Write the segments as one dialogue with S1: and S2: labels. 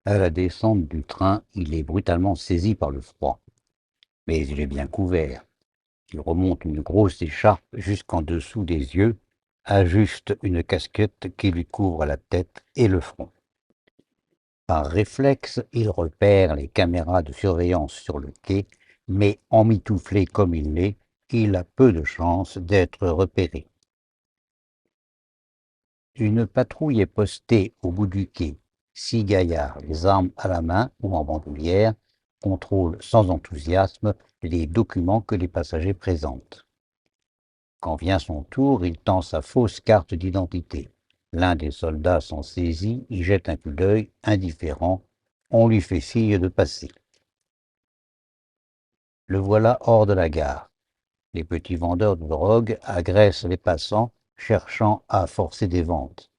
S1: À la descente du train, il est brutalement saisi par le froid. Mais il est bien couvert. Il remonte une grosse écharpe jusqu'en dessous des yeux, ajuste une casquette qui lui couvre la tête et le front. Par réflexe, il repère les caméras de surveillance sur le quai, mais emmitouflé comme il l'est, il a peu de chances d'être repéré. Une patrouille est postée au bout du quai. 6 gaillards, les armes à la main ou en bandoulière, contrôlent sans enthousiasme les documents que les passagers présentent. Quand vient son tour, il tend sa fausse carte d'identité. L'un des soldats s'en saisit, y jette un coup d'œil, indifférent. On lui fait signe de passer. Le voilà hors de la gare. Les petits vendeurs de drogue agressent les passants, cherchant à forcer des ventes.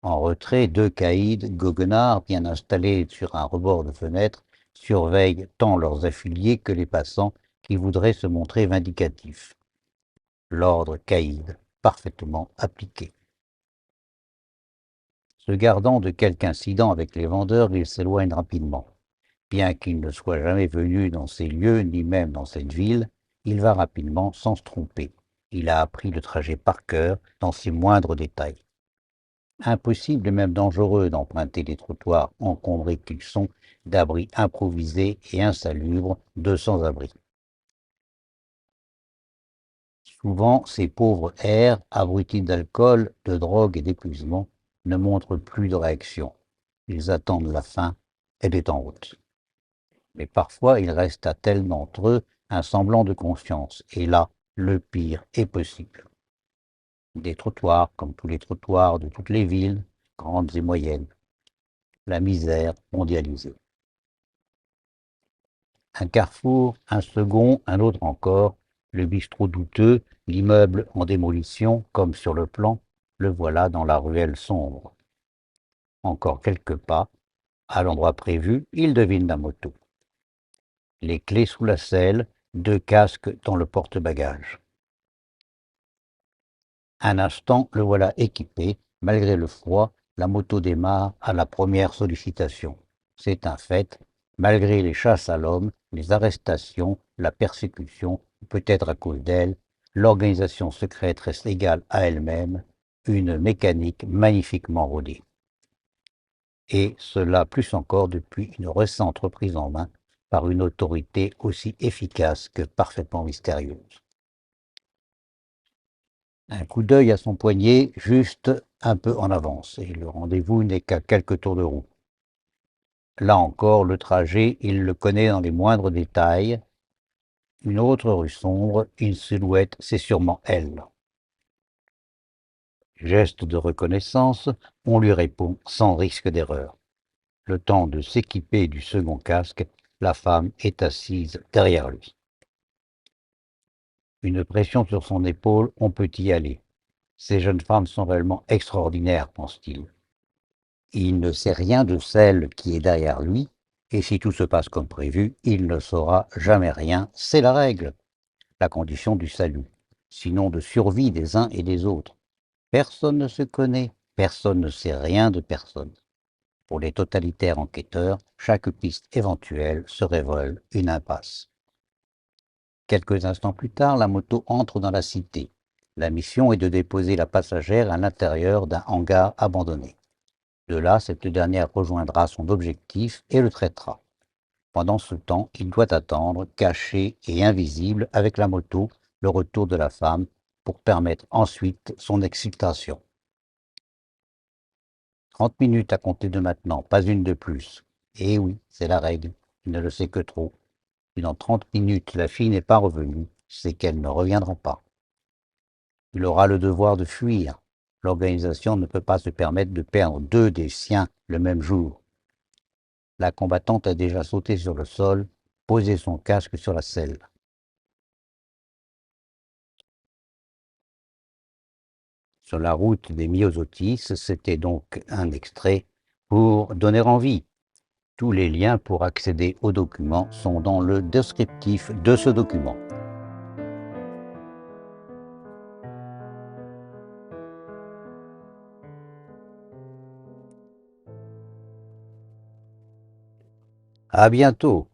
S1: En retrait, 2 caïds, goguenards, bien installés sur un rebord de fenêtre, surveillent tant leurs affiliés que les passants qui voudraient se montrer vindicatifs. L'ordre caïd, parfaitement appliqué. Se gardant de quelque incident avec les vendeurs, il s'éloigne rapidement. Bien qu'il ne soit jamais venu dans ces lieux, ni même dans cette ville, il va rapidement sans se tromper. Il a appris le trajet par cœur, dans ses moindres détails. Impossible et même dangereux d'emprunter les trottoirs encombrés qu'ils sont d'abris improvisés et insalubres de sans-abri. Souvent, ces pauvres airs, abrutis d'alcool, de drogue et d'épuisement, ne montrent plus de réaction. Ils attendent la fin, elle est en route. Mais parfois, il reste à tel d'entre eux un semblant de conscience, et là, le pire est possible. Des trottoirs, comme tous les trottoirs de toutes les villes, grandes et moyennes, la misère mondialisée. Un carrefour, un second, un autre encore, le bistrot douteux, l'immeuble en démolition, comme sur le plan, le voilà dans la ruelle sombre. Encore quelques pas, à l'endroit prévu, il devine la moto. Les clés sous la selle, 2 casques dans le porte-bagages. Un instant, le voilà équipé. Malgré le froid, la moto démarre à la première sollicitation. C'est un fait. Malgré les chasses à l'homme, les arrestations, la persécution, peut-être à cause d'elle, l'organisation secrète reste égale à elle-même, une mécanique magnifiquement rodée. Et cela plus encore depuis une récente reprise en main par une autorité aussi efficace que parfaitement mystérieuse. Un coup d'œil à son poignet, juste un peu en avance, et le rendez-vous n'est qu'à quelques tours de roue. Là encore, le trajet, il le connaît dans les moindres détails. Une autre rue sombre, une silhouette, c'est sûrement elle. Geste de reconnaissance, on lui répond sans risque d'erreur. Le temps de s'équiper du second casque, la femme est assise derrière lui. Une pression sur son épaule, on peut y aller. Ces jeunes femmes sont réellement extraordinaires, pense-t-il. Il ne sait rien de celle qui est derrière lui, et si tout se passe comme prévu, il ne saura jamais rien. C'est la règle, la condition du salut, sinon de survie des uns et des autres. Personne ne se connaît, personne ne sait rien de personne. Pour les totalitaires enquêteurs, chaque piste éventuelle se révèle une impasse. Quelques instants plus tard, la moto entre dans la cité. La mission est de déposer la passagère à l'intérieur d'un hangar abandonné. De là, cette dernière rejoindra son objectif et le traitera. Pendant ce temps, il doit attendre, caché et invisible, avec la moto, le retour de la femme pour permettre ensuite son exfiltration. 30 minutes à compter de maintenant, pas une de plus. Eh oui, c'est la règle, il ne le sait que trop. Si dans 30 minutes la fille n'est pas revenue, c'est qu'elle ne reviendra pas. Il aura le devoir de fuir. L'organisation ne peut pas se permettre de perdre 2 des siens le même jour. La combattante a déjà sauté sur le sol, posé son casque sur la selle. Sur la route des Myosotis, c'était donc un extrait pour donner envie. Tous les liens pour accéder au document sont dans le descriptif de ce document. À bientôt.